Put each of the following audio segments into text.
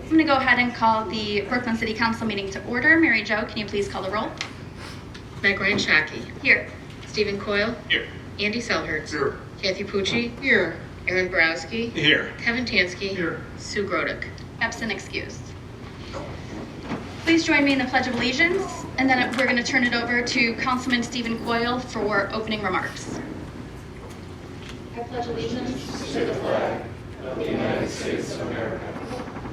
I'm going to go ahead and call the Brooklyn City Council meeting to order. Mary Jo, can you please call the roll? Meg Ryan Shaki. Here. Stephen Coyle. Here. Andy Selhertz. Here. Kathy Pucci. Here. Aaron Borowski. Here. Kevin Tansky. Here. Sue Grodick. Absent excused. Please join me in the Pledge of Allegiance, and then we're going to turn it over to Councilman Stephen Coyle for opening remarks. I pledge allegiance to the flag of the United States of America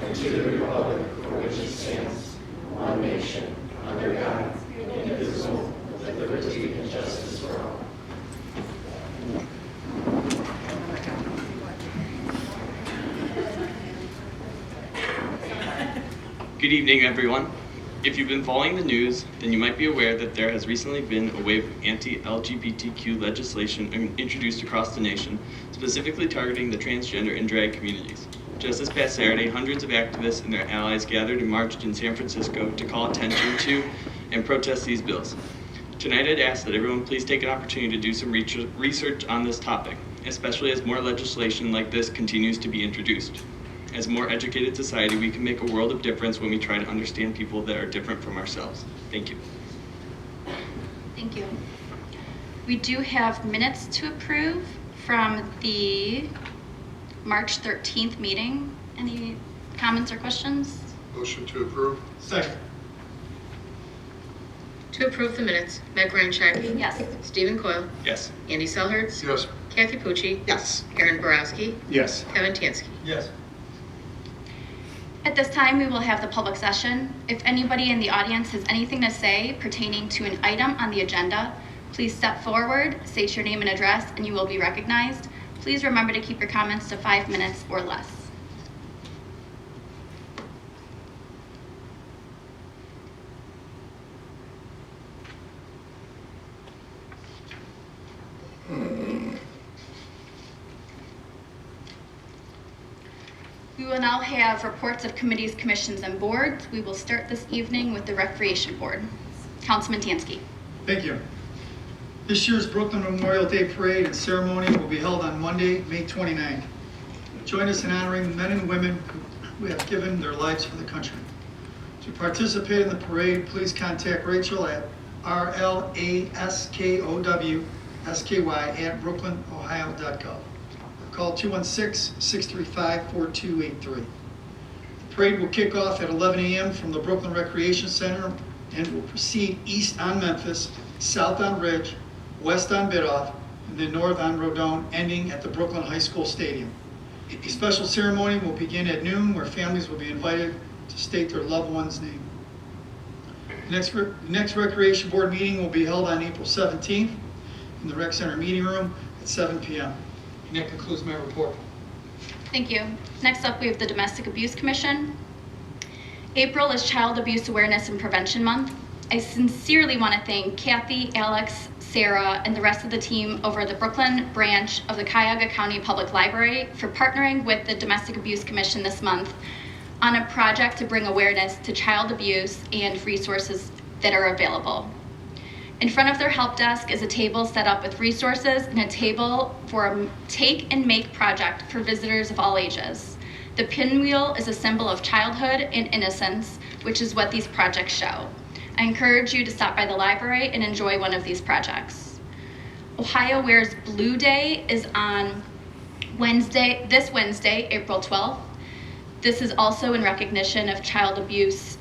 and to the republic for which it stands, one nation, under God, indivisible, with liberty and justice for all. Good evening, everyone. If you've been following the news, then you might be aware that there has recently been a wave of anti-LGBTQ legislation introduced across the nation, specifically targeting the transgender and drag communities. Just this past Saturday, hundreds of activists and their allies gathered and marched in San Francisco to call attention to and protest these bills. Tonight, I'd ask that everyone please take an opportunity to do some research on this topic, especially as more legislation like this continues to be introduced. As a more educated society, we can make a world of difference when we try to understand people that are different from ourselves. Thank you. Thank you. We do have minutes to approve from the March 13th meeting. Any comments or questions? Motion to approve. Second. To approve the minutes, Meg Ryan Shaki. Yes. Stephen Coyle. Yes. Andy Selhertz. Yes. Kathy Pucci. Yes. Aaron Borowski. Yes. Kevin Tansky. Yes. At this time, we will have the public session. If anybody in the audience has anything to say pertaining to an item on the agenda, please step forward, state your name and address, and you will be recognized. Please remember to keep your comments to 5 minutes or less. We will now have reports of committees, commissions, and boards. We will start this evening with the Recreation Board. Councilman Tansky. Thank you. This year's Brooklyn Memorial Day Parade and Ceremony will be held on Monday, May 29th. Join us in honoring the men and women who have given their lives for the country. To participate in the parade, please contact Rachel at rlaskowsky@brooklynohio.gov. Call 216-635-4283. The parade will kick off at 11 a.m. from the Brooklyn Recreation Center and will proceed east on Memphis, south on Ridge, west on Biddulph, and then north on Rodone, ending at the Brooklyn High School Stadium. A special ceremony will begin at noon, where families will be invited to state their loved one's name. The next Recreation Board meeting will be held on April 17th in the Rec Center meeting room at 7 p.m. And that concludes my report. Thank you. Next up, we have the Domestic Abuse Commission. April is Child Abuse Awareness and Prevention Month. I sincerely want to thank Kathy, Alex, Sarah, and the rest of the team over the Brooklyn branch of the Cuyahoga County Public Library for partnering with the Domestic Abuse Commission this month on a project to bring awareness to child abuse and resources that are available. In front of their help desk is a table set up with resources and a table for a take and make project for visitors of all ages. The pinwheel is a symbol of childhood and innocence, which is what these projects show. I encourage you to stop by the library and enjoy one of these projects. Ohio Wears Blue Day is on this Wednesday, April 12th. This is also in recognition of Child Abuse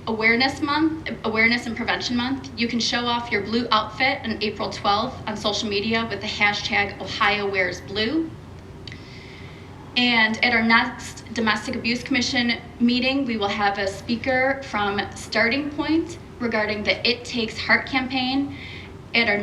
Awareness and Prevention Month. You can show off your blue outfit on April 12th on social media with the hashtag Ohio Wears Blue. And at our next Domestic Abuse Commission meeting, we will have a speaker from Starting Point regarding the It Takes Heart campaign at our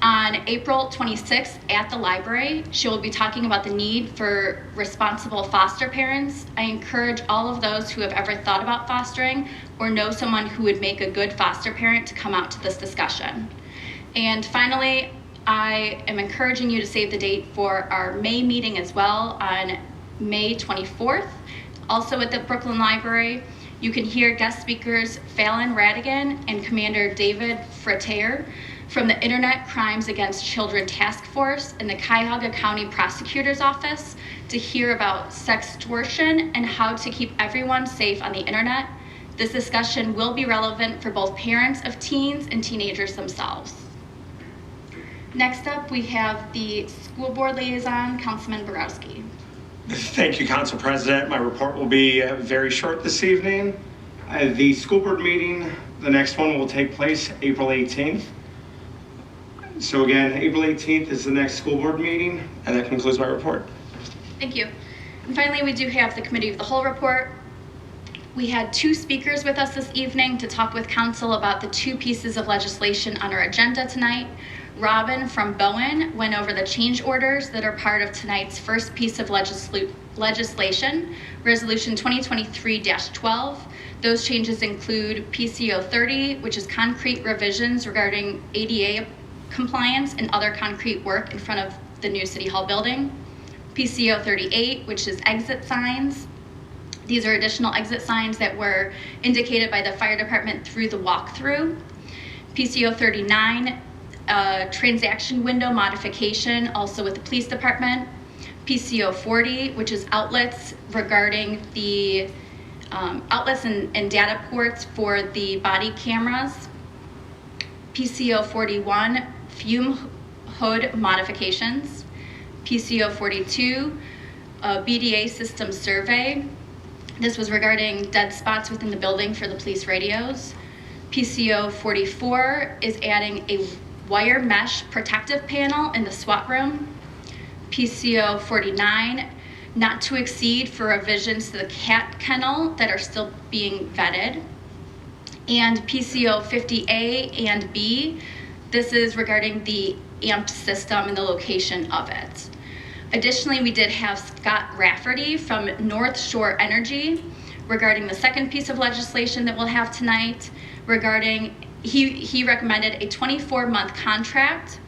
on April 26th at the library. She will be talking about the need for responsible foster parents. I encourage all of those who have ever thought about fostering or know someone who would make a good foster parent to come out to this discussion. And finally, I am encouraging you to save the date for our May meeting as well on May 24th, also at the Brooklyn Library. You can hear guest speakers Fallon Radigan and Commander David Frater from the Internet Crimes Against Children Task Force and the Cuyahoga County Prosecutor's Office to hear about sextortion and how to keep everyone safe on the internet. This discussion will be relevant for both parents of teens and teenagers themselves. Next up, we have the School Board Liaison, Councilman Borowski. Thank you, Council President. My report will be very short this evening. The school board meeting, the next one will take place April 18th. So again, April 18th is the next school board meeting, and that concludes my report. Thank you. And finally, we do have the Committee of the Whole report. We had 2 speakers with us this evening to talk with Council about the 2 pieces of legislation on our agenda tonight. Robin from Bowen went over the change orders that are part of tonight's first piece of legislation, Resolution 2023-12. Those changes include PCO 30, which is concrete revisions regarding ADA compliance and other concrete work in front of the new City Hall building. PCO 38, which is exit signs. These are additional exit signs that were indicated by the fire department through the walkthrough. PCO 39, transaction window modification, also with the police department. PCO 40, which is outlets regarding the outlets and data ports for the body cameras. PCO 41, fume hood modifications. PCO 42, BDA system survey. This was regarding dead spots within the building for the police radios. PCO 44 is adding a wire mesh protective panel in the SWAT room. PCO 49, not to exceed for revisions to the cat kennel that are still being vetted. And PCO 50A and B, this is regarding the AMP system and the location of it. Additionally, we did have Scott Rafferty from North Shore Energy regarding the second piece of legislation that we'll have tonight regarding, he recommended a 24-month contract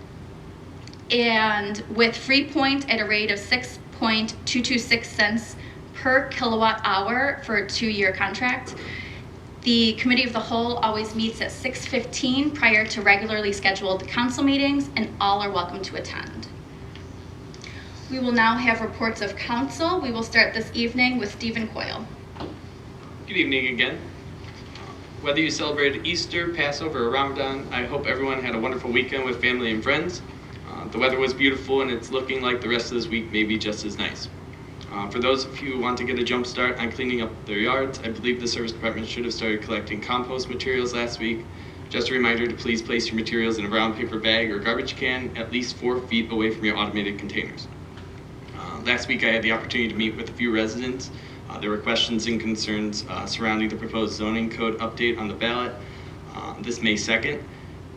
and with Freepoint at a rate of 6.226 cents per kilowatt hour for a 2-year contract. The Committee of the Whole always meets at 6:15 prior to regularly scheduled council meetings, and all are welcome to attend. We will now have reports of council. We will start this evening with Stephen Coyle. Good evening again. Whether you celebrated Easter, Passover, or Ramadan, I hope everyone had a wonderful weekend with family and friends. The weather was beautiful, and it's looking like the rest of this week may be just as nice. For those of you who want to get a jump start on cleaning up their yards, I believe the service department should have started collecting compost materials last week. Just a reminder to please place your materials in a brown paper bag or garbage can at least 4 feet away from your automated containers. Last week I had the opportunity to meet with a few residents. There were questions and concerns surrounding the proposed zoning code update on the ballot this May 2nd.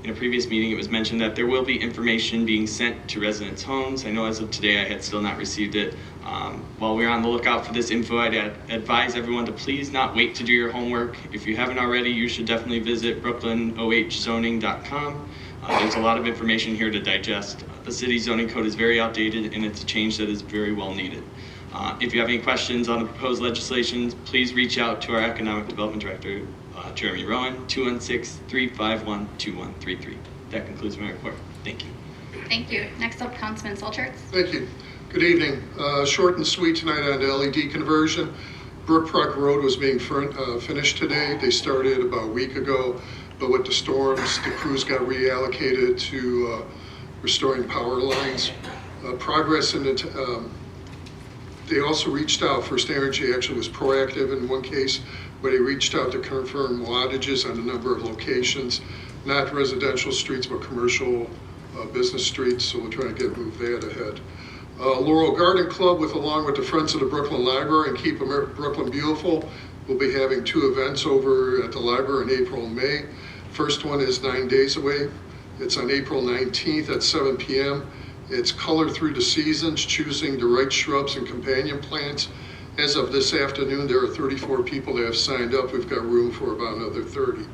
In a previous meeting, it was mentioned that there will be information being sent to residents' homes. I know as of today, I had still not received it. While we're on the lookout for this info, I'd advise everyone to please not wait to do your homework. If you haven't already, you should definitely visit brooklynohzoning.com. There's a lot of information here to digest. The city zoning code is very outdated, and it's a change that is very well needed. If you have any questions on the proposed legislation, please reach out to our Economic Development Director, Jeremy Rowan, 216-351-2133. That concludes my report. Thank you. Thank you. Next up, Councilman Solchertz. Thank you. Good evening. Short and sweet tonight on the LED conversion. Brook Park Road was being finished today. They started about a week ago, but with the storms, the crews got reallocated to restoring power lines. Progress in the they also reached out. First Energy actually was proactive in one case, where they reached out to confirm wattages on a number of locations, not residential streets, but commercial business streets, so we're trying to move that ahead. Laurel Garden Club, along with the Friends of the Brooklyn Library and Keep Brooklyn Beautiful, will be having 2 events over at the library in April and May. First one is 9 days away. It's on April 19th at 7 p.m. It's Color Through the Seasons, choosing the right shrubs and companion plants. As of this afternoon, there are 34 people that have signed up. We've got room for about another 30.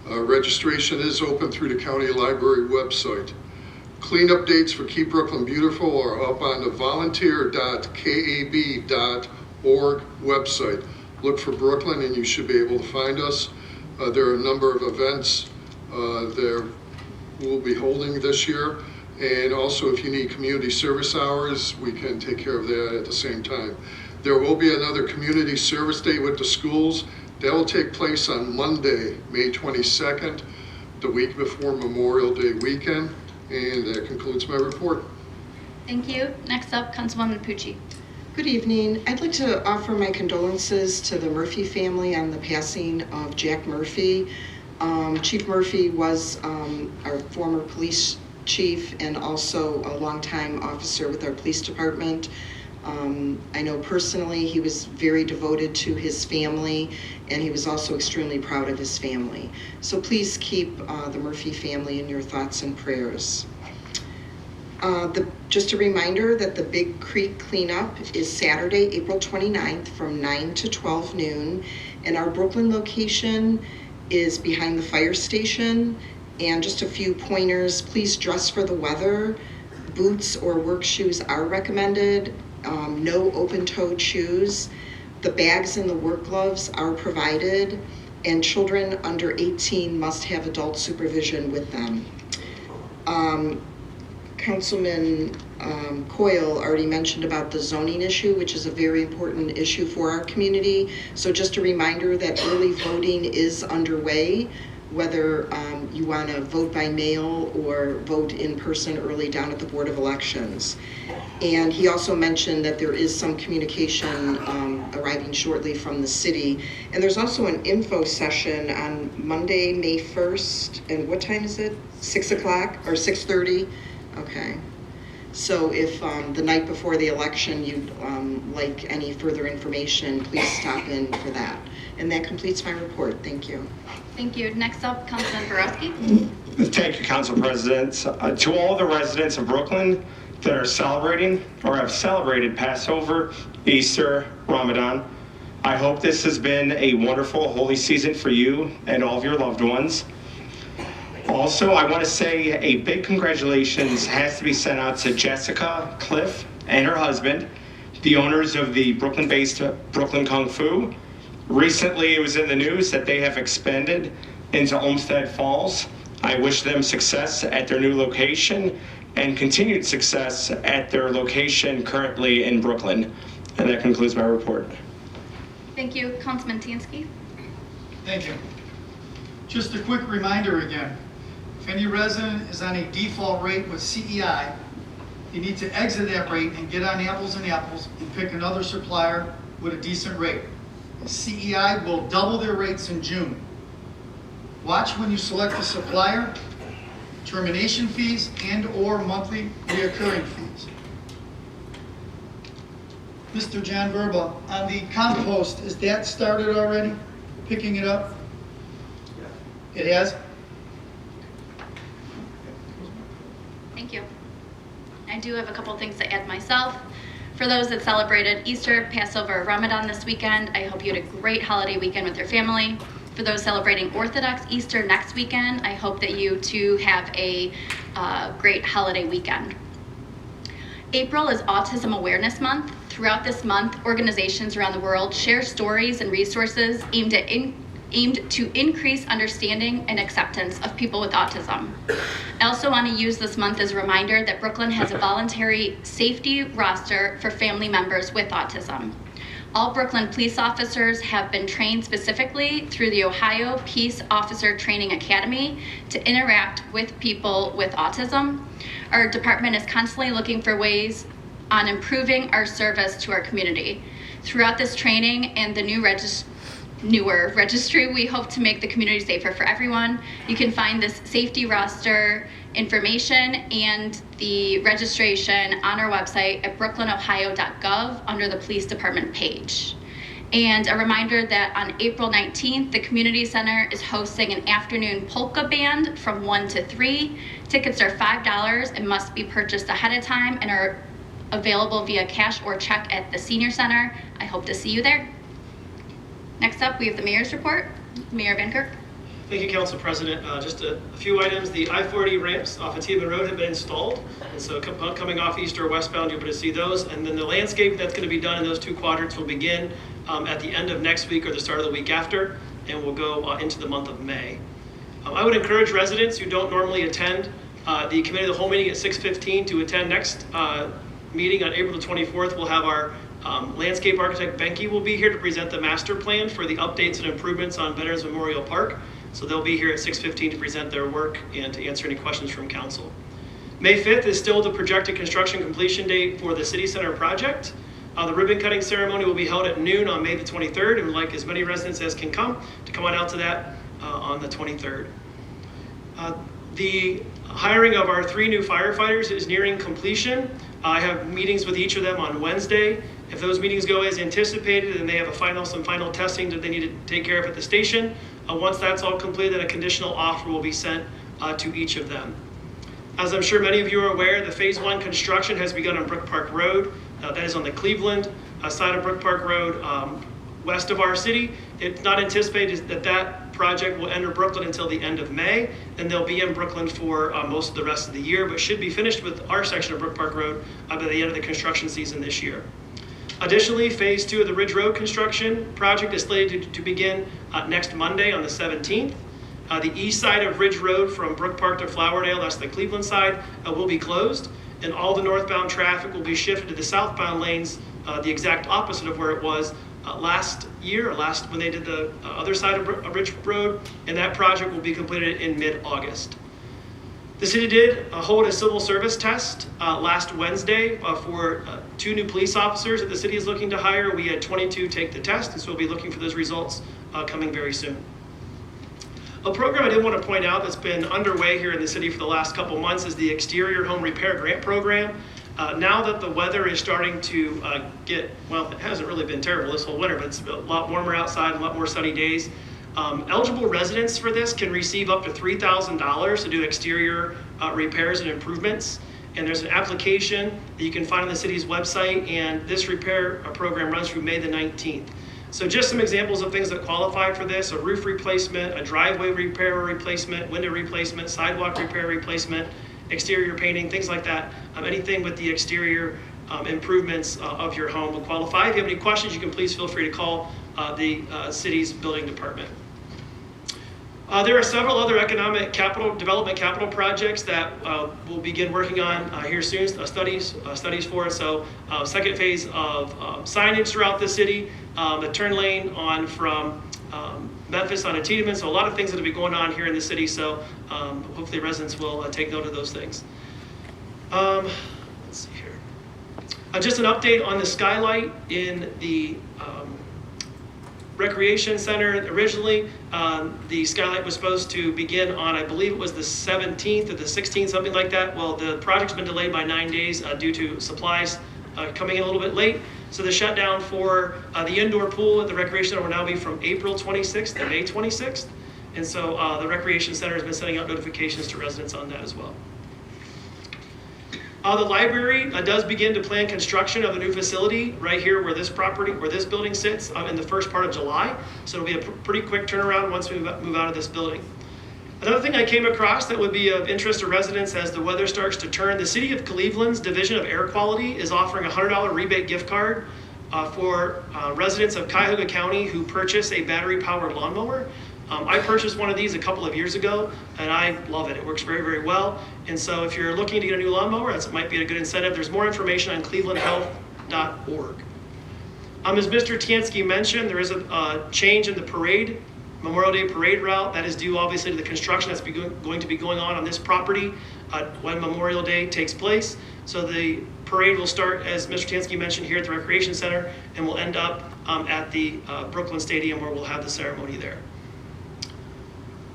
Registration is open through the county library website. Cleanup dates for Keep Brooklyn Beautiful are up on the volunteer.kab.org website. Look for Brooklyn and you should be able to find us. There are a number of events. we'll be holding this year. And also, if you need community service hours, we can take care of that at the same time. There will be another community service day with the schools. That will take place on Monday, May 22nd, the week before Memorial Day weekend. And that concludes my report. Thank you. Next up, Councilwoman Pucci. Good evening. I'd like to offer my condolences to the Murphy family on the passing of Jack Murphy. Chief Murphy was our former police chief and also a longtime officer with our police department. I know personally he was very devoted to his family, and he was also extremely proud of his family. So please keep the Murphy family in your thoughts and prayers. Just a reminder that the Big Creek cleanup is Saturday, April 29th from 9 to 12 noon. And our Brooklyn location is behind the fire station. And just a few pointers, please dress for the weather. Boots or work shoes are recommended. No open-toed shoes. The bags and the work gloves are provided. And children under 18 must have adult supervision with them. Councilman Coyle already mentioned about the zoning issue, which is a very important issue for our community. So just a reminder that early voting is underway, whether you want to vote by mail or vote in person early down at the Board of Elections. And he also mentioned that there is some communication arriving shortly from the city. And there's also an info session on Monday, May 1st. And what time is it? 6 o'clock or 6:30? Okay. So if the night before the election you'd like any further information, please stop in for that. And that completes my report. Thank you. Thank you. Next up, Councilman Borowski. Thank you, Council President. To all the residents of Brooklyn that are celebrating or have celebrated Passover, Easter, Ramadan, I hope this has been a wonderful holy season for you and all of your loved ones. Also, I want to say a big congratulations has to be sent out to Jessica Cliff and her husband, the owners of the Brooklyn-based Brooklyn Kung Fu. Recently, it was in the news that they have expanded into Olmsted Falls. I wish them success at their new location and continued success at their location currently in Brooklyn. And that concludes my report. Thank you. Councilman Tinsky. Thank you. Just a quick reminder again. If any resident is on a default rate with CEI, you need to exit that rate and get on Apples and Apples and pick another supplier with a decent rate. CEI will double their rates in June. Watch when you select a supplier, termination fees and/or monthly reoccurring fees. Mr. John Verba, on the compost, is that started already? Picking it up? It has? Thank you. I do have a couple things to add myself. For those that celebrated Easter, Passover, Ramadan this weekend, I hope you had a great holiday weekend with your family. For those celebrating Orthodox Easter next weekend, I hope that you too have a great holiday weekend. April is Autism Awareness Month. Throughout this month, organizations around the world share stories and resources aimed to increase understanding and acceptance of people with autism. I also want to use this month as a reminder that Brooklyn has a voluntary safety roster for family members with autism. All Brooklyn police officers have been trained specifically through the Ohio Peace Officer Training Academy to interact with people with autism. Our department is constantly looking for ways on improving our service to our community. Throughout this training and the newer registry, we hope to make the community safer for everyone. You can find this safety roster information and the registration on our website at brooklynohio.gov under the police department page. And a reminder that on April 19th, the community center is hosting an afternoon polka band from 1 to 3. Tickets are $5 and must be purchased ahead of time and are available via cash or check at the senior center. I hope to see you there. Next up, we have the mayor's report. Mayor Van Kirk. Thank you, Council President. Just a few items. The I-40 ramps off of Tiedemann Road have been installed. And so coming off East or westbound, you'll be able to see those. And then the landscape that's going to be done in those two quadrants will begin at the end of next week or the start of the week after, and will go into the month of May. I would encourage residents who don't normally attend the committee of the whole meeting at 6:15 to attend next meeting on April the 24th. We'll have our landscape architect Benke will be here to present the master plan for the updates and improvements on Veterans Memorial Park. So they'll be here at 6:15 to present their work and to answer any questions from council. May 5th is still the projected construction completion date for the City Center project. The ribbon cutting ceremony will be held at noon on May the 23rd, and we'd like as many residents as can come to come on out to that on the 23rd. The hiring of our 3 new firefighters is nearing completion. I have meetings with each of them on Wednesday. If those meetings go as anticipated and they have some final testing that they need to take care of at the station, once that's all completed, then a conditional offer will be sent to each of them. As I'm sure many of you are aware, the Phase 1 construction has begun on Brook Park Road. That is on the Cleveland side of Brook Park Road, west of our city. It's not anticipated that that project will enter Brooklyn until the end of May, and they'll be in Brooklyn for most of the rest of the year, but should be finished with our section of Brook Park Road by the end of the construction season this year. Additionally, Phase 2 of the Ridge Road construction project is slated to begin next Monday on the 17th. The east side of Ridge Road from Brook Park to Flowerdale, that's the Cleveland side, will be closed, and all the northbound traffic will be shifted to the southbound lanes, the exact opposite of where it was last when they did the other side of Ridge Road, and that project will be completed in mid-August. The city did hold a civil service test last Wednesday for 2 new police officers that the city is looking to hire. We had 22 take the test, and so we'll be looking for those results coming very soon. A program I did want to point out that's been underway here in the city for the last couple months is the Exterior Home Repair Grant Program. Now that the weather is starting to it hasn't really been terrible this whole winter, but it's a lot warmer outside, a lot more sunny days. Eligible residents for this can receive up to $3,000 to do exterior repairs and improvements. And there's an application that you can find on the city's website, and this repair program runs through May the 19th. So just some examples of things that qualify for this: a roof replacement, a driveway repair or replacement, window replacement, sidewalk repair replacement, exterior painting, things like that. Anything with the exterior improvements of your home will qualify. If you have any questions, you can please feel free to call the city's building department. There are several other economic development capital projects that we'll begin working on here soon, studies for. So second phase of signage throughout the city, the turn lane on from Memphis on to Tiedemann. So a lot of things that will be going on here in the city. So hopefully residents will take note of those things. Let's see here. Just an update on the skylight in the Recreation Center. Originally, the skylight was supposed to begin on, I believe it was the 17th or the 16th, something like that. Well, the project's been delayed by 9 days due to supplies coming in a little bit late. So the shutdown for the indoor pool at the Recreation Center will now be from April 26th to May 26th. And so the Recreation Center has been sending out notifications to residents on that as well. The library does begin to plan construction of a new facility right here where this building sits in the first part of July. So it'll be a pretty quick turnaround once we move out of this building. Another thing I came across that would be of interest to residents as the weather starts to turn: the City of Cleveland's Division of Air Quality is offering a $100 rebate gift card for residents of Cuyahoga County who purchase a battery-powered lawnmower. I purchased one of these a couple of years ago, and I love it. It works very, very well. And so if you're looking to get a new lawnmower, that might be a good incentive. There's more information on clevelandhealth.org. As Mr. Tiansky mentioned, there is a change in the Memorial Day parade route. That is due, obviously, to the construction that's going to be going on this property when Memorial Day takes place. So the parade will start, as Mr. Tiansky mentioned, here at the Recreation Center, and will end up at the Brooklyn Stadium, where we'll have the ceremony there.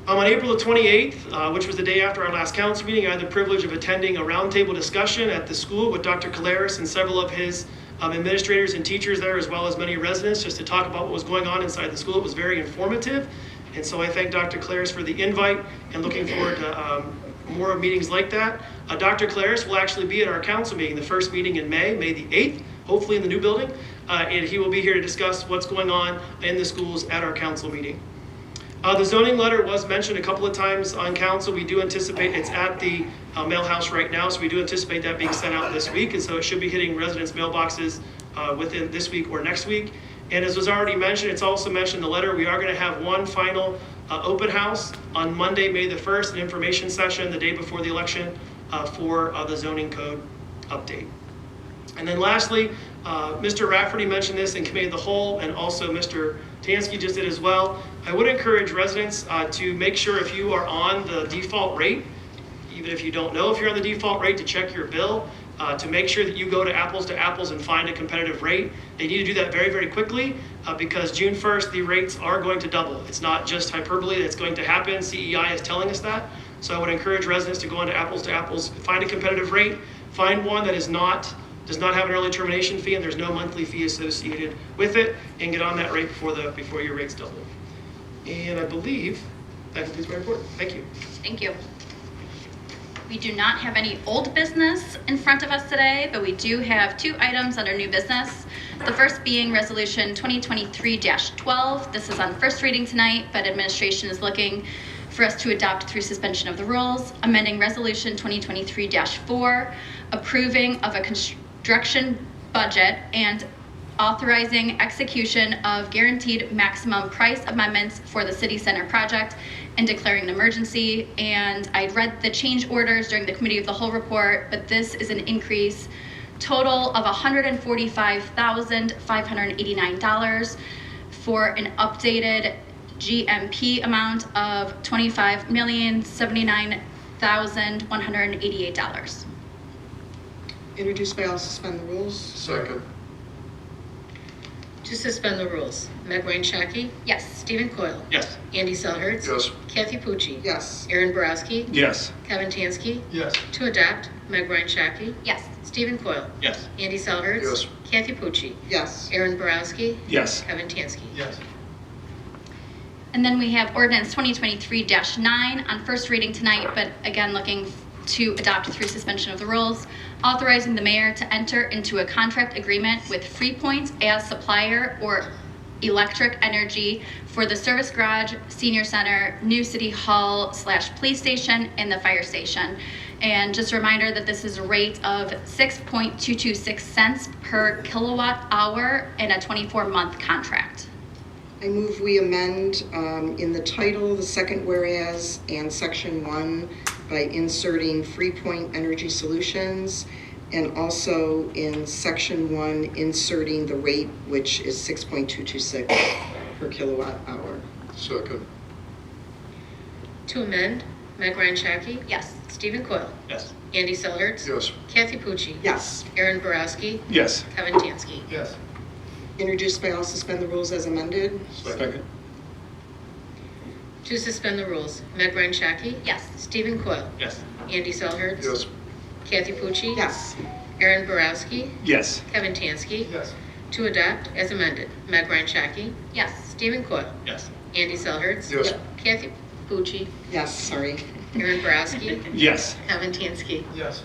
On April the 28th, which was the day after our last council meeting, I had the privilege of attending a roundtable discussion at the school with Dr. Kalaris and several of his administrators and teachers there, as well as many residents, just to talk about what was going on inside the school. It was very informative, and so I thank Dr. Kalaris for the invite and looking forward to more meetings like that. Dr. Kalaris will actually be at our council meeting, the first meeting in May the 8th, hopefully in the new building, and he will be here to discuss what's going on in the schools at our council meeting. The zoning letter was mentioned a couple of times on council. We do anticipate it's at the mail house right now, so we do anticipate that being sent out this week, and so it should be hitting residents' mailboxes within this week or next week. And as was already mentioned, it's also mentioned in the letter, we are going to have one final open house on Monday, May the 1st, an information session the day before the election for the zoning code update. And then lastly, Mr. Rafferty mentioned this in committee of the whole, and also Mr. Tansky just did as well. I would encourage residents to make sure if you are on the default rate, even if you don't know if you're on the default rate, to check your bill, to make sure that you go to Apples and find a competitive rate. They need to do that very, very quickly because June 1st, the rates are going to double. It's not just hyperbole that's going to happen. CEI is telling us that. So I would encourage residents to go onto Apples, find a competitive rate, find one that does not have an early termination fee and there's no monthly fee associated with it, and get on that rate before your rates double. And I believe that concludes my report. Thank you. Thank you. We do not have any old business in front of us today, but we do have 2 items under new business. The first being Resolution 2023-12. This is on first reading tonight, but administration is looking for us to adopt through suspension of the rules, amending Resolution 2023-4, approving of a construction budget and authorizing execution of guaranteed maximum price amendments for the city center project and declaring an emergency. And I read the change orders during the committee of the whole report, but this is an increase total of $145,589 for an updated GMP amount of $25,079,188. Introduced by all, suspend the rules. Second. To suspend the rules, Meg Ryan Shaki, Yes. Stephen Coyle, Yes. Andy Selhertz, Yes. Kathy Pucci, Yes. Aaron Borowski, Yes. Kevin Tansky. Yes. To adopt, Meg Ryan Shaki, Yes. Stephen Coyle, Yes. Andy Selhertz, Yes. Kathy Pucci, Yes. Aaron Borowski, Yes. Kevin Tansky. Yes. And then we have ordinance 2023-9 on first reading tonight, but again, looking to adopt through suspension of the rules, authorizing the mayor to enter into a contract agreement with FreePoint as supplier or electric energy for the service garage, senior center, new city hall / police station, and the fire station. And just a reminder that this is a rate of 6.226 cents per kilowatt hour in a 24-month contract. I move we amend in the title, the second whereas, and section 1 by inserting FreePoint Energy Solutions, and also in section 1 inserting the rate, which is 6.226 per kilowatt hour. Second. To amend, Meg Ryan Shaki, Yes. Stephen Coyle, Yes. Andy Selhertz, Yes. Kathy Pucci, Yes. Aaron Borowski, Yes. Kevin Tansky. Yes. Introduced by all, suspend the rules as amended. Second. To suspend the rules, Meg Ryan Shaki, Yes. Stephen Coyle, Yes. Andy Selhertz, Yes. Kathy Pucci, Yes. Aaron Borowski, Yes. Kevin Tansky. Yes. To adopt as amended, Meg Ryan Shaki, Yes. Stephen Coyle, Yes. Andy Selhertz, Yes. Kathy Pucci, Yes, sorry. Aaron Borowski, Yes. Kevin Tansky. Yes.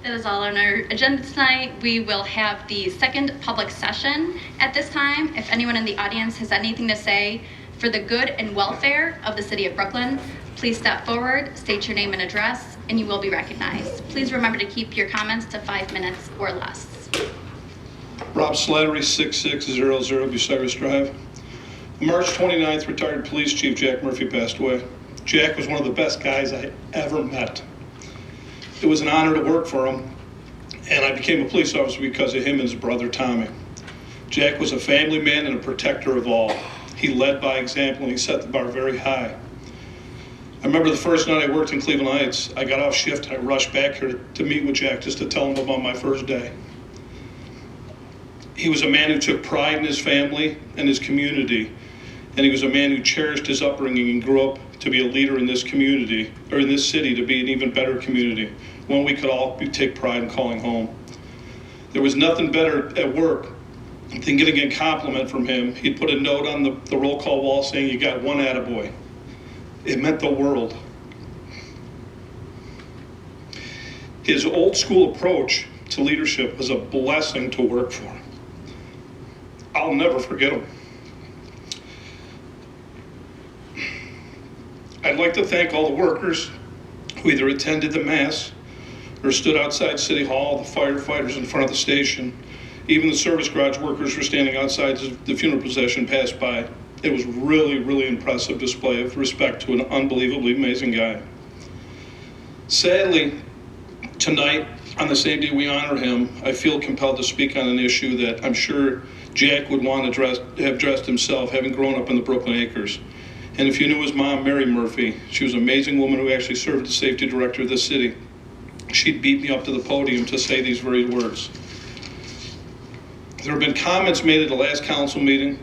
That is all on our agenda tonight. We will have the second public session at this time. If anyone in the audience has anything to say for the good and welfare of the city of Brooklyn, please step forward, state your name and address, and you will be recognized. Please remember to keep your comments to 5 minutes or less. Rob Slattery, 6600 Bucyrus Drive. On March 29th, retired police chief Jack Murphy passed away. Jack was one of the best guys I ever met. It was an honor to work for him, and I became a police officer because of him and his brother Tommy. Jack was a family man and a protector of all. He led by example and he set the bar very high. I remember the first night I worked in Cleveland Heights, I got off shift and I rushed back here to meet with Jack just to tell him about my first day. He was a man who took pride in his family and his community, and he was a man who cherished his upbringing and grew up to be a leader in this community, or in this city, to be an even better community, one we could all take pride in calling home. There was nothing better at work than getting a compliment from him. He'd put a note on the roll call wall saying, "You got one attaboy." It meant the world. His old school approach to leadership was a blessing to work for. I'll never forget him. I'd like to thank all the workers who either attended the mass or stood outside City Hall, the firefighters in front of the station, Even the service garage workers were standing outside as the funeral procession passed by. It was really, really impressive display of respect to an unbelievably amazing guy. Sadly, tonight, on the same day we honor him, I feel compelled to speak on an issue that I'm sure Jack would want to have addressed himself, having grown up in the Brooklyn Acres. And if you knew his mom, Mary Murphy, she was an amazing woman who actually served as safety director of the city. She'd beat me up to the podium to say these very words. There have been comments made at the last council meeting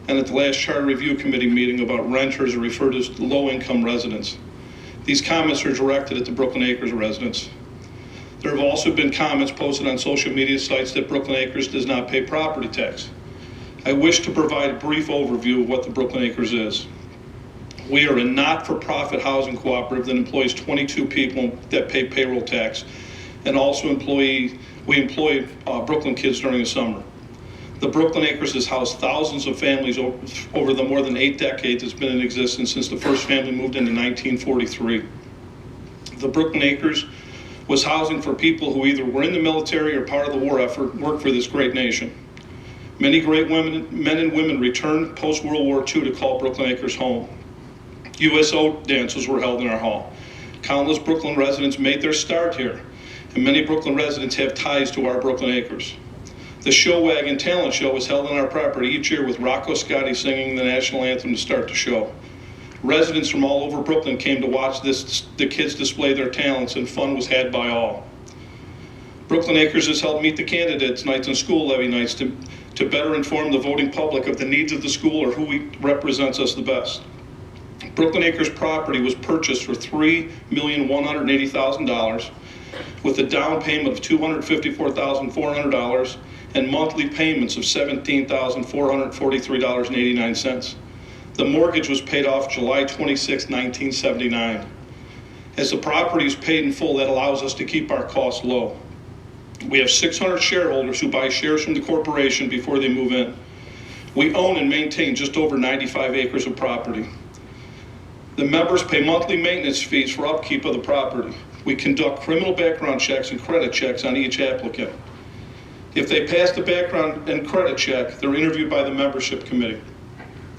and at the last Charter Review Committee meeting about renters or referred to as low-income residents. These comments are directed at the Brooklyn Acres residents. There have also been comments posted on social media sites that Brooklyn Acres does not pay property tax. I wish to provide a brief overview of what the Brooklyn Acres is. We are a not-for-profit housing cooperative that employs 22 people that pay payroll tax, and also we employ Brooklyn kids during the summer. The Brooklyn Acres has housed thousands of families over the more than 8 decades it's been in existence since the first family moved in 1943. The Brooklyn Acres was housing for people who either were in the military or part of the war effort, worked for this great nation. Many great men and women returned post-World War II to call Brooklyn Acres home. USO dances were held in our hall. Countless Brooklyn residents made their start here, and many Brooklyn residents have ties to our Brooklyn Acres. The Show Wagon Talent Show was held on our property each year with Rocco Scotti singing the national anthem to start the show. Residents from all over Brooklyn came to watch the kids display their talents, and fun was had by all. Brooklyn Acres has held Meet the Candidates nights and school levy nights to better inform the voting public of the needs of the school or who represents us the best. Brooklyn Acres property was purchased for $3,180,000 with a down payment of $254,400 and monthly payments of $17,443.89. The mortgage was paid off July 26, 1979. As the property is paid in full, that allows us to keep our costs low. We have 600 shareholders who buy shares from the corporation before they move in. We own and maintain just over 95 acres of property. The members pay monthly maintenance fees for upkeep of the property. We conduct criminal background checks and credit checks on each applicant. If they pass the background and credit check, they're interviewed by the membership committee.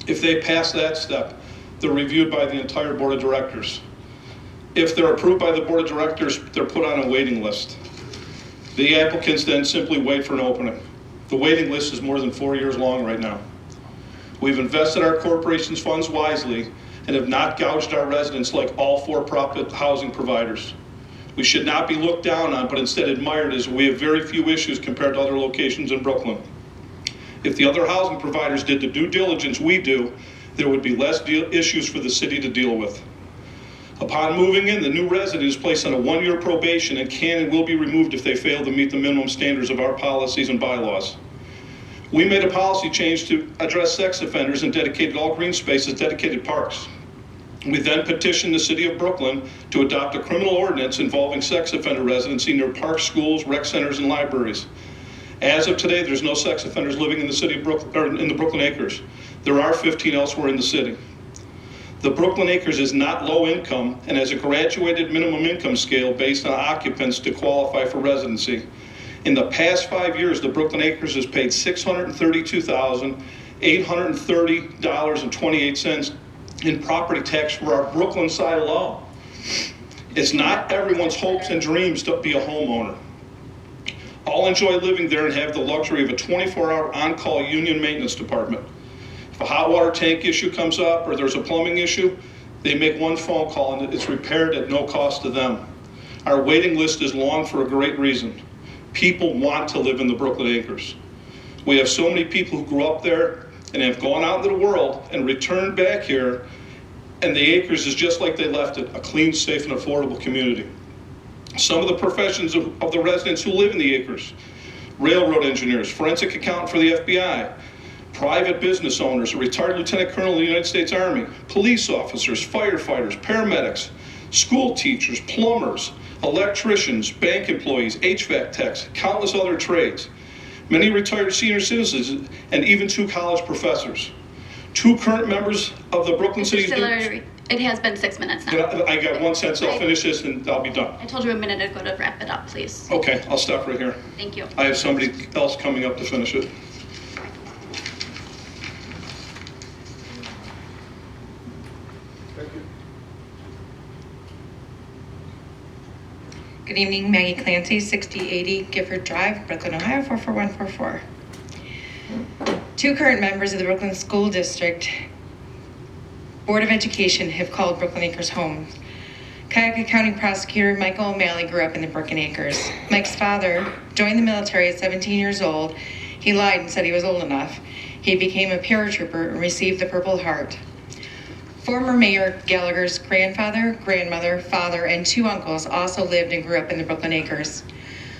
If they pass that step, they're reviewed by the entire board of directors. If they're approved by the board of directors, they're put on a waiting list. The applicants then simply wait for an opening. The waiting list is more than 4 years long right now. We've invested our corporation's funds wisely and have not gouged our residents like all for-profit housing providers. We should not be looked down on, but instead admired, as we have very few issues compared to other locations in Brooklyn. If the other housing providers did the due diligence we do, there would be less issues for the city to deal with. Upon moving in, the new resident is placed on a 1-year probation and can and will be removed if they fail to meet the minimum standards of our policies and bylaws. We made a policy change to address sex offenders and dedicated all green spaces, dedicated parks. We then petitioned the city of Brooklyn to adopt a criminal ordinance involving sex offender residency near parks, schools, rec centers, and libraries. As of today, there's no sex offenders living in the city of Brooklyn, or in the Brooklyn Acres. There are 15 elsewhere in the city. The Brooklyn Acres is not low income and has a graduated minimum income scale based on occupants to qualify for residency. In the past 5 years, the Brooklyn Acres has paid $632,830.28 in property tax for our Brooklyn side alone. It's not everyone's hopes and dreams to be a homeowner. All enjoy living there and have the luxury of a 24-hour on-call union maintenance department. If a hot water tank issue comes up or there's a plumbing issue, they make one phone call and it's repaired at no cost to them. Our waiting list is long for a great reason. People want to live in the Brooklyn Acres. We have so many people who grew up there and have gone out into the world and returned back here, and the Acres is just like they left it, a clean, safe, and affordable community. Some of the professions of the residents who live in the Acres: railroad engineers, forensic accountant for the FBI, private business owners, a retired lieutenant colonel of the United States Army, police officers, firefighters, paramedics, school teachers, plumbers, electricians, bank employees, HVAC techs, countless other trades, many retired senior citizens, and even 2 college professors. 2 current members of the Brooklyn City... It has been 6 minutes Then now. I got 1 sentence, I'll finish this and I'll be done. I told you a minute ago to wrap it up, please. Okay, I'll stop right here. Thank you. I have somebody else coming up to finish it. Good evening, Maggie Clancy, 6080 Gifford Drive, Brooklyn, Ohio, 44144. Two current members of the Brooklyn School District Board of Education have called Brooklyn Acres home. Cuyahoga County Prosecutor Michael O'Malley grew up in the Brooklyn Acres. Mike's father joined the military at 17 years old. He lied and said he was old enough. He became a paratrooper and received the Purple Heart. Former Mayor Gallagher's grandfather, grandmother, father, and 2 uncles also lived and grew up in the Brooklyn Acres.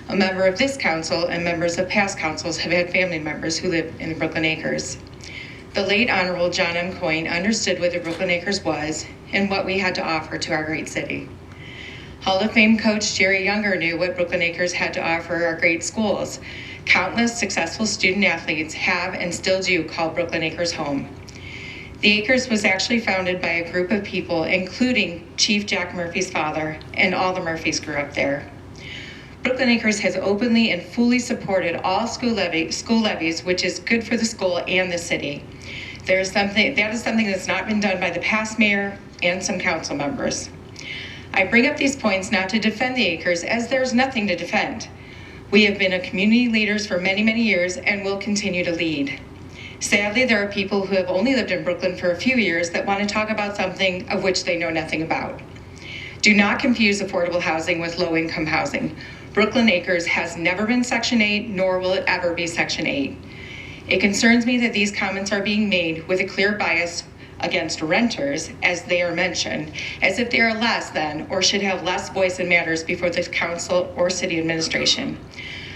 A member of this council and members of past councils have had family members who live in the Brooklyn Acres. The late Honorable John M. Coyne understood what the Brooklyn Acres was and what we had to offer to our great city. Hall of Fame coach Jerry Younger knew what Brooklyn Acres had to offer our great schools. Countless successful student athletes have and still do call Brooklyn Acres home. The Acres was actually founded by a group of people, including Chief Jack Murphy's father, and all the Murphys grew up there. Brooklyn Acres has openly and fully supported all school levies, which is good for the school and the city. That is something that's not been done by the past mayor and some council members. I bring up these points not to defend the Acres, as there's nothing to defend. We have been a community leaders for many, many years and will continue to lead. Sadly, there are people who have only lived in Brooklyn for a few years that want to talk about something of which they know nothing about. Do not confuse affordable housing with low-income housing. Brooklyn Acres has never been Section 8, nor will it ever be Section 8. It concerns me that these comments are being made with a clear bias against renters, as they are mentioned, as if they are less than or should have less voice in matters before the council or city administration.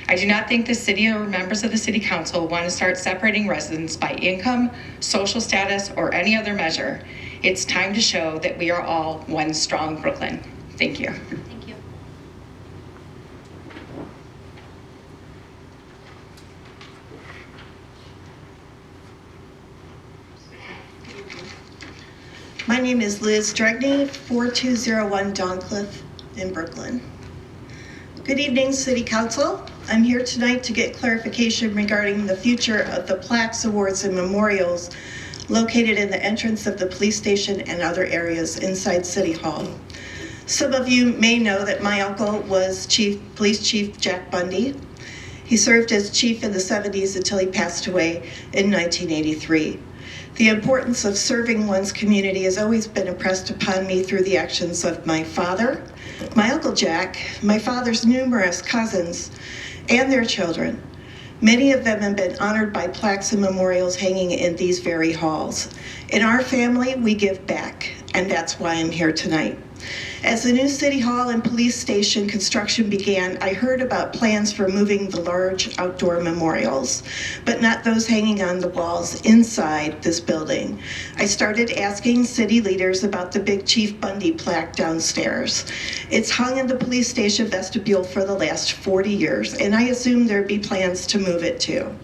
I do not think the city or members of the city council want to start separating residents by income, social status, or any other measure. It's time to show that we are all one strong Brooklyn. Thank you. Thank you. My name is Liz Dregney, 4201 Dawncliffe in Brooklyn. Good evening, City Council. I'm here tonight to get clarification regarding the future of the plaques, awards, and memorials located in the entrance of the police station and other areas inside City Hall. Some of you may know that my uncle was Police Chief Jack Bundy. He served as chief in the 70s until he passed away in 1983. The importance of serving one's community has always been impressed upon me through the actions of my father, my Uncle Jack, my father's numerous cousins, and their children. Many of them have been honored by plaques and memorials hanging in these very halls. In our family, we give back, and that's why I'm here tonight. As the new City Hall and police station construction began, I heard about plans for moving the large outdoor memorials, but not those hanging on the walls inside this building. I started asking city leaders about the big Chief Bundy plaque downstairs. It's hung in the police station vestibule for the last 40 years, and I assumed there'd be plans to move it too.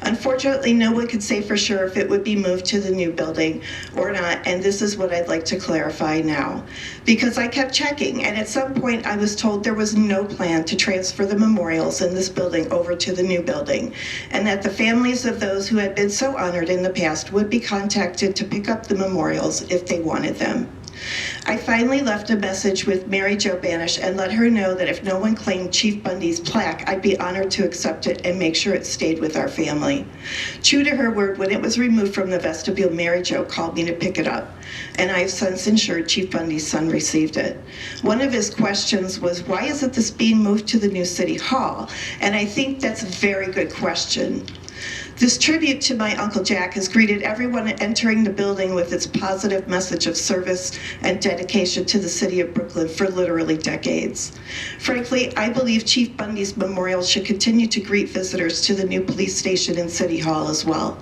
Unfortunately, no one could say for sure if it would be moved to the new building or not, and this is what I'd like to clarify now. Because I kept checking, and at some point I was told there was no plan to transfer the memorials in this building over to the new building, and that the families of those who had been so honored in the past would be contacted to pick up the memorials if they wanted them. I finally left a message with Mary Jo Banish and let her know that if no one claimed Chief Bundy's plaque, I'd be honored to accept it and make sure it stayed with our family. True to her word, when it was removed from the vestibule, Mary Jo called me to pick it up, and I have since ensured Chief Bundy's son received it. One of his questions was, why isn't this being moved to the new City Hall? And I think that's a very good question. This tribute to my Uncle Jack has greeted everyone entering the building with its positive message of service and dedication to the city of Brooklyn for literally decades. Frankly, I believe Chief Bundy's memorial should continue to greet visitors to the new police station and City Hall as well.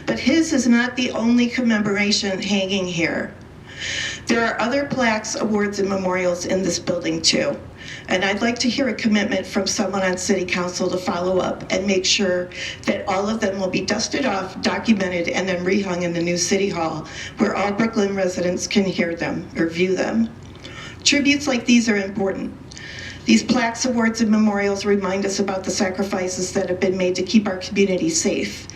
But his is not the only commemoration hanging here. There are other plaques, awards, and memorials in this building too. And I'd like to hear a commitment from someone on City Council to follow up and make sure that all of them will be dusted off, documented, and then rehung in the new City Hall, where all Brooklyn residents can hear them or view them. Tributes like these are important. These plaques, awards, and memorials remind us about the sacrifices that have been made to keep our community safe.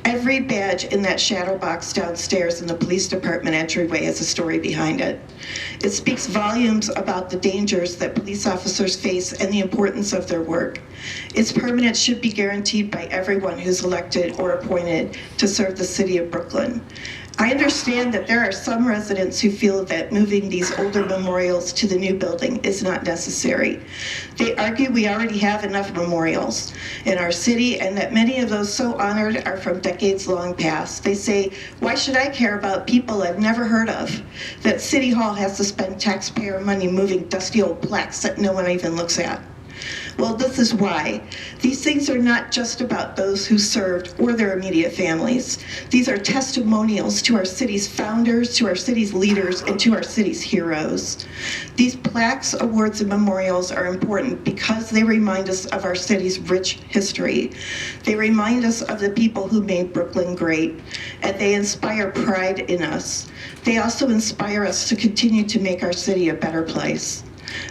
Every badge in that shadow box downstairs in the police department entryway has a story behind it. It speaks volumes about the dangers that police officers face and the importance of their work. Its permanence should be guaranteed by everyone who's elected or appointed to serve the city of Brooklyn. I understand that there are some residents who feel that moving these older memorials to the new building is not necessary. They argue we already have enough memorials in our city and that many of those so honored are from decades long past. They say, why should I care about people I've never heard of? That City Hall has to spend taxpayer money moving dusty old plaques that no one even looks at. Well, this is why. These things are not just about those who served or their immediate families. These are testimonials to our city's founders, to our city's leaders, and to our city's heroes. These plaques, awards, and memorials are important because they remind us of our city's rich history. They remind us of the people who made Brooklyn great, and they inspire pride in us. They also inspire us to continue to make our city a better place.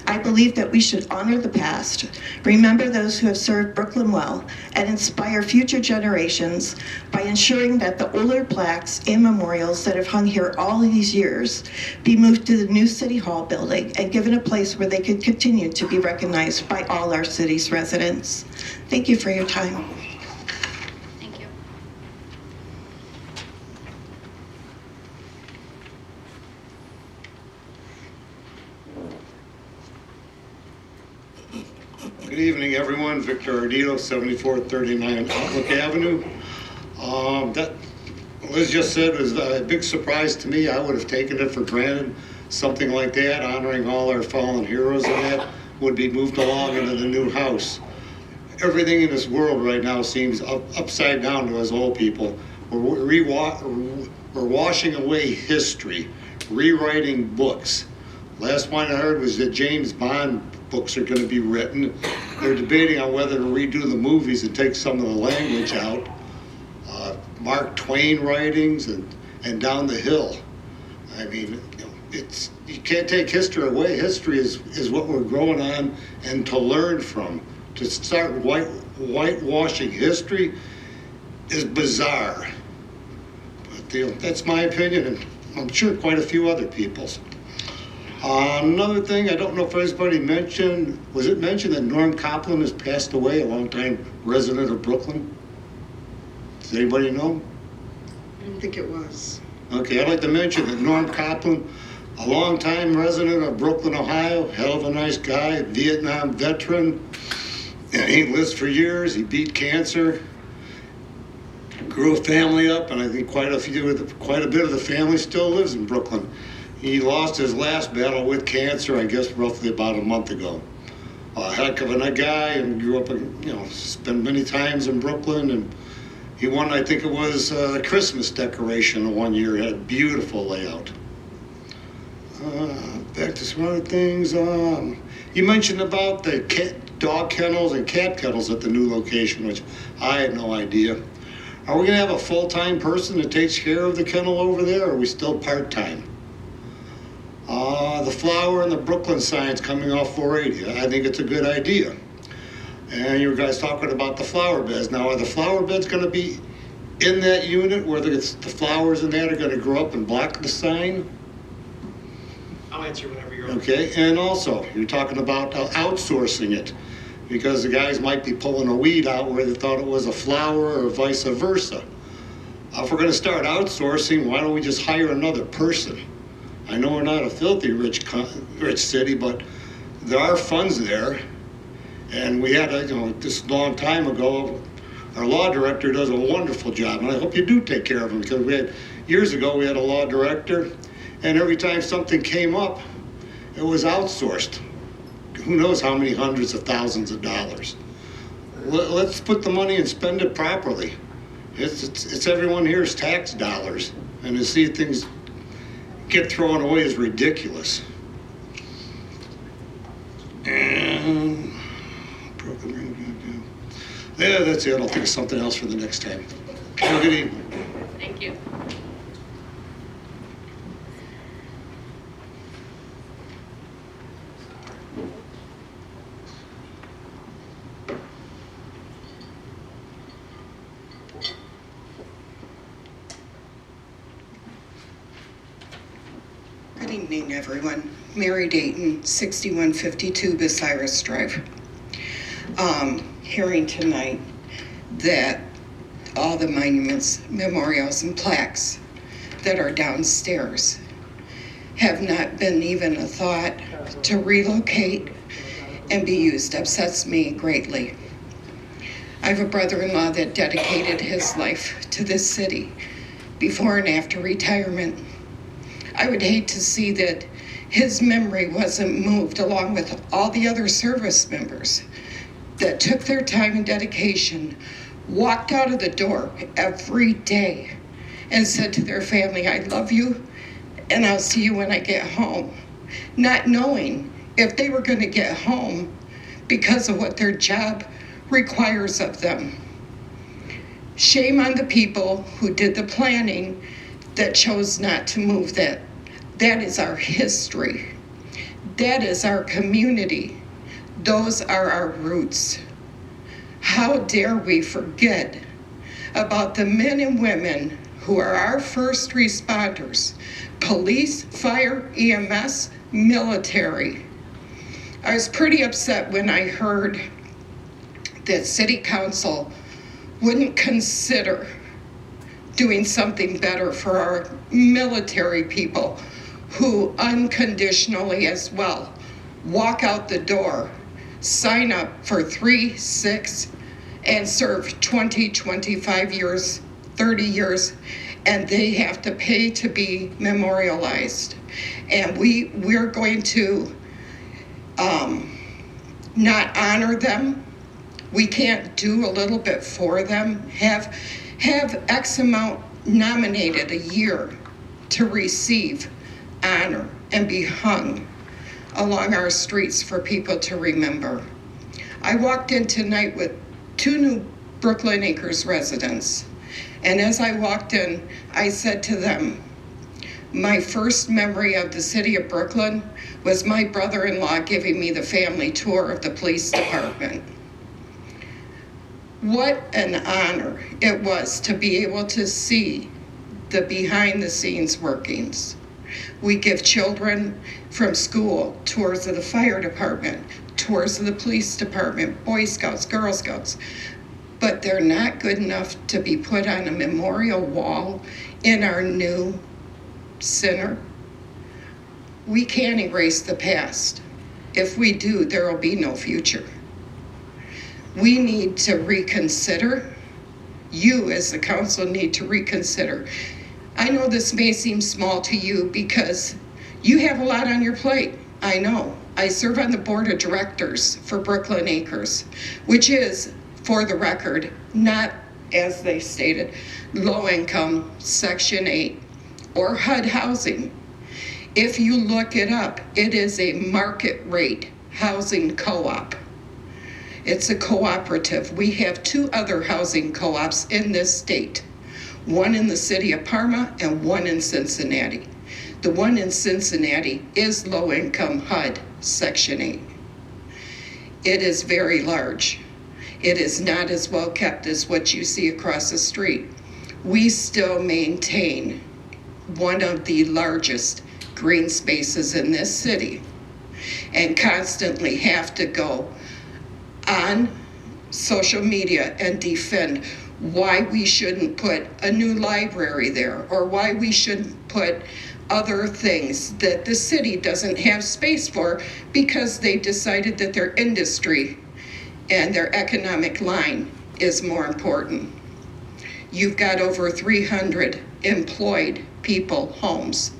I believe that we should honor the past, remember those who have served Brooklyn well, and inspire future generations by ensuring that the older plaques and memorials that have hung here all of these years be moved to the new City Hall building and given a place where they can continue to be recognized by all our city's residents. Thank you for your time. Thank you. Good evening, everyone. Victor Ardito, 7439 Outlook Avenue. That Liz just said was a big surprise to me. I would have taken it for granted. Something like that, honoring all our fallen heroes and that, would be moved along into the new house. Everything in this world right now seems upside down to us old people. We're washing away history, rewriting books. Last one I heard was that James Bond books are going to be written. They're debating on whether to redo the movies and take some of the language out. Mark Twain writings and down the hill. I mean, you can't take history away. History is what we're growing on and to learn from. To start whitewashing history is bizarre. But that's my opinion, and I'm sure quite a few other people's. Another thing, I don't know if anybody mentioned, was it mentioned that Norm Copeland has passed away, a longtime resident of Brooklyn? Does anybody know? I don't think it was. Okay, I'd like to mention that Norm Copeland, a longtime resident of Brooklyn, Ohio, hell of a nice guy, Vietnam veteran, and he lived for years. He beat cancer, grew a family up, and I think quite a bit of the family still lives in Brooklyn. He lost his last battle with cancer, I guess, roughly about a month ago. A heck of a guy, and grew up, spent many times in Brooklyn, and he won, I think it was the Christmas decoration one year. It had a beautiful layout. Back to some other things. You mentioned about the dog kennels and cat kennels at the new location, which I had no idea. Are we gonna have a full-time person that takes care of the kennel over there, or are we still part-time? The flower and the Brooklyn signs coming off 480. I think it's a good idea. And you guys talking about the flower beds. Now, are the flower beds going to be in that unit where the flowers in that are going to grow up and block the sign? I'll answer whenever you're Okay, and also, you're talking about outsourcing it, because the guys might be pulling a weed out where they thought it was a flower or vice versa. If we're going to start outsourcing, why don't we just hire another person? I know we're not a filthy rich city, but there are funds there. And we had, this long time ago, our law director does a wonderful job, and I hope you do take care of him, because years ago we had a law director, and every time something came up, it was outsourced. Who knows how many hundreds of thousands of dollars. Let's put the money and spend it properly. It's everyone here's tax dollars, and to see things get thrown away is ridiculous. And Yeah, that's it. I'll think of something else for the next time. Have a good evening. Thank you. Good evening, everyone. Mary Dayton, 6152 Bucyrus Drive. Hearing tonight that all the monuments, memorials, and plaques that are downstairs have not been even a thought to relocate and be used upsets me greatly. I have a brother-in-law that dedicated his life to this city before and after retirement. I would hate to see that his memory wasn't moved along with all the other service members that took their time and dedication, walked out of the door every day and said to their family, I love you and I'll see you when I get home, not knowing if they were going to get home because of what their job requires of them. Shame on the people who did the planning that chose not to move that. That is our history. That is our community. Those are our roots. How dare we forget about the men and women who are our first responders, police, fire, EMS, military. I was pretty upset when I heard that City Council wouldn't consider doing something better for our military people who unconditionally as well walk out the door, sign up for 3, 6, and serve 20, 25 years, 30 years, and they have to pay to be memorialized. And we're going to not honor them. We can't do a little bit for them. Have X amount nominated a year to receive honor and be hung along our streets for people to remember. I walked in tonight with 2 new Brooklyn Acres residents, and as I walked in, I said to them, my first memory of the city of Brooklyn was my brother-in-law giving me the family tour of the police department. What an honor it was to be able to see the behind-the-scenes workings. We give children from school tours of the fire department, tours of the police department, Boy Scouts, Girl Scouts, but they're not good enough to be put on a memorial wall in our new center. We can't erase the past. If we do, there will be no future. We need to reconsider. You as the council need to reconsider. I know this may seem small to you because you have a lot on your plate. I know. I serve on the board of directors for Brooklyn Acres, which is, for the record, not, as they stated, low-income Section 8 or HUD housing. If you look it up, it is a market rate housing co-op. It's a cooperative. We have 2 other housing co-ops in this state, one in the city of Parma and one in Cincinnati. The one in Cincinnati is low-income HUD Section 8. It is very large. It is not as well kept as what you see across the street. We still maintain one of the largest green spaces in this city and constantly have to go on social media and defend why we shouldn't put a new library there or why we shouldn't put other things that the city doesn't have space for because they decided that their industry and their economic line is more important. You've got over 300 employed people, homes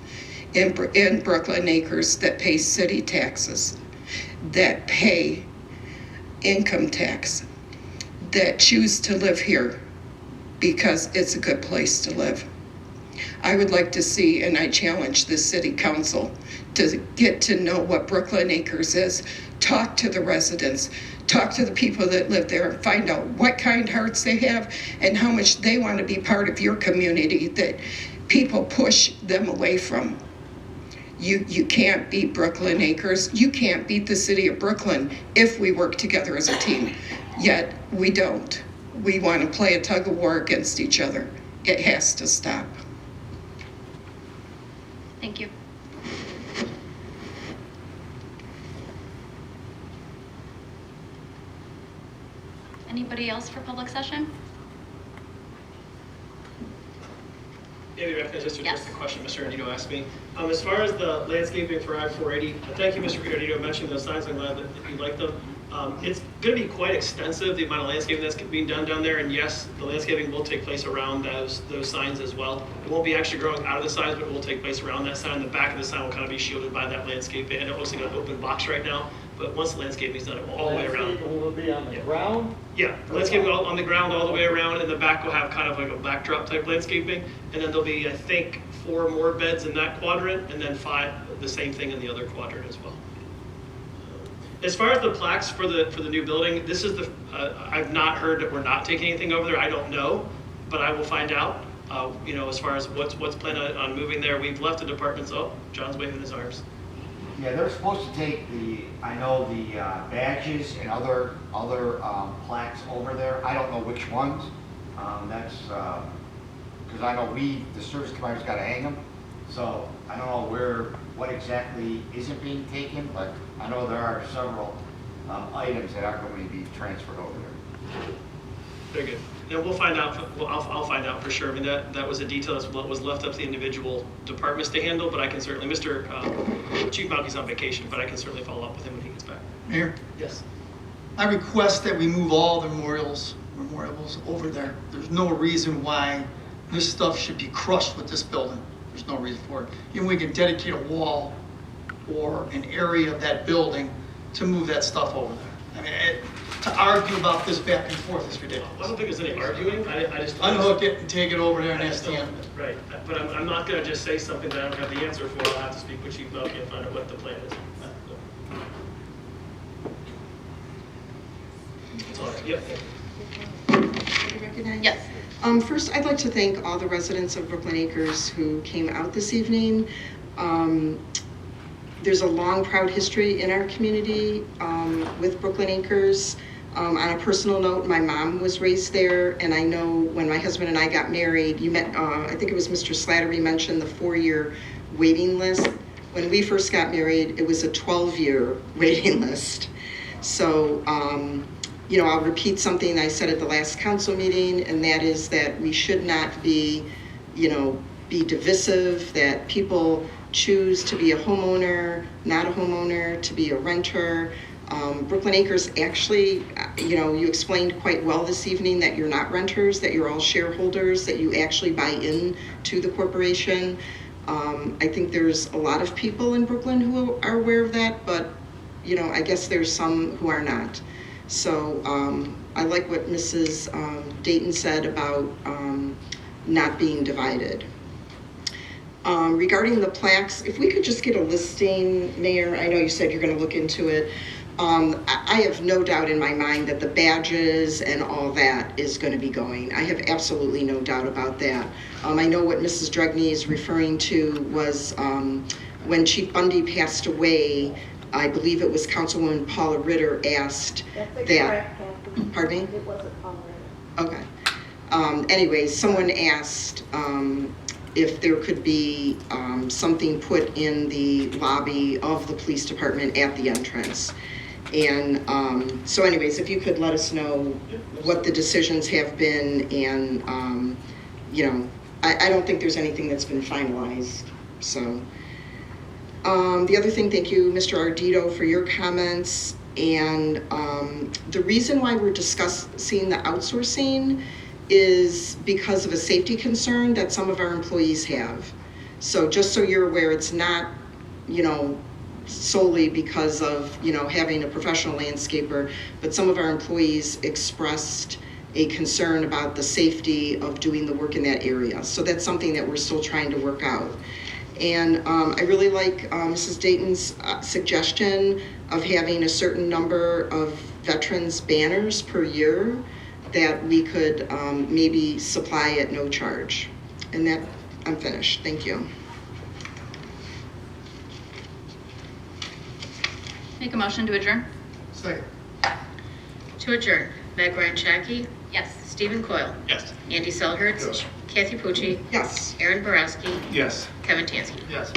in Brooklyn Acres that pay city taxes, that pay income tax, that choose to live here because it's a good place to live. I would like to see, and I challenge the city council to get to know what Brooklyn Acres is, talk to the residents, talk to the people that live there, and find out what kind hearts they have and how much they want to be part of your community that people push them away from. You can't beat Brooklyn Acres. You can't beat the city of Brooklyn if we work together as a team. Yet we don't. We want to play a tug of war against each other. It has to stop. Thank you. Anybody else for public session? Maybe recognize just to address Yes. the question Mr. Ardito asked me. As far as the landscaping for I-480, thank you, Mr. Ardito, mentioning those signs. I'm glad that you like them. It's going to be quite extensive, the amount of landscaping that's being done down there. And yes, the landscaping will take place around those signs as well. It won't be actually growing out of the signs, but it will take place around that sign. The back of the sign will kind of be shielded by that landscaping. And it looks like an open box right now. But once the landscaping is done, it will all the way around. Landscaping will be on the ground? Yeah, the landscaping on the ground all the way around, and the back will have kind of like a backdrop type landscaping. And then there'll be, I think, 4 more beds in that quadrant, and then 5, the same thing in the other quadrant as well. As far as the plaques for the new building, this is the, I've not heard that we're not taking anything over there. I don't know, but I will find out. As far as what's planned on moving there, we've left the departments. Oh, John's waving his arms. Yeah, they're supposed to take the badges and other plaques over there. I don't know which ones. That's because I know the service provider's got to hang them. So I don't know what exactly isn't being taken, but I know there are several items that are going to be transferred over there. Very good. And we'll find out. Well, I'll find out for sure. I mean, that was a detail that was left up to the individual departments to handle. But I can certainly, Mr. Chief Malky's on vacation, but I can certainly follow up with him when he gets back. Mayor, Yes. I request that we move all the memorials over there. There's no reason why this stuff should be crushed with this building. There's no reason for it. Even we can dedicate a wall or an area of that building to move that stuff over there. I mean, to argue about this back and forth is ridiculous. I don't think there's any arguing. I just Unhook it and take it over there and ask the end. Right, but I'm not going to just say something that I don't have the answer for. I'll have to speak with Chief Malky and find out what the plan is. That's all right. Yep. Yes. First, I'd like to thank all the residents of Brooklyn Acres who came out this evening. There's a long, proud history in our community with Brooklyn Acres. On a personal note, my mom was raised there, and I know when my husband and I got married, you met, I think it was Mr. Slattery mentioned the 4-year waiting list. When we first got married, it was a 12-year waiting list. So, I'll repeat something I said at the last council meeting, and that is that we should not be divisive, that people choose to be a homeowner, not a homeowner, to be a renter. Brooklyn Acres actually, you explained quite well this evening that you're not renters, that you're all shareholders, that you actually buy in to the corporation. I think there's a lot of people in Brooklyn who are aware of that, but, I guess there's some who are not. So I like what Mrs. Dayton said about not being divided. Regarding the plaques, if we could just get a listing, Mayor, I know you said you're going to look into it. I have no doubt in my mind that the badges and all that is going to be going. I have absolutely no doubt about that. I know what Mrs. Dregney is referring to was when Chief Bundy passed away, I believe it was Councilwoman Paula Ritter asked that. Pardon me? It wasn't Paula Ritter. Okay. Anyway, someone asked if there could be something put in the lobby of the police department at the entrance. And so anyways, if you could let us know what the decisions have been, and I don't think there's anything that's been finalized. So the other thing, thank you, Mr. Ardito, for your comments. And the reason why we're discussing the outsourcing is because of a safety concern that some of our employees have. So just so you're aware, it's not, solely because of, having a professional landscaper, but some of our employees expressed a concern about the safety of doing the work in that area. So that's something that we're still trying to work out. And I really like Mrs. Dayton's suggestion of having a certain number of veterans banners per year that we could maybe supply at no charge. And that, I'm finished. Thank you. Make a motion to adjourn? Second. To adjourn, Meg Ryan Shaki, Yes. Stephen Coyle, Yes. Andy Selhertz, Yes. Kathy Pucci, Yes. Aaron Borowski, Yes. Kevin Tansky. Yes.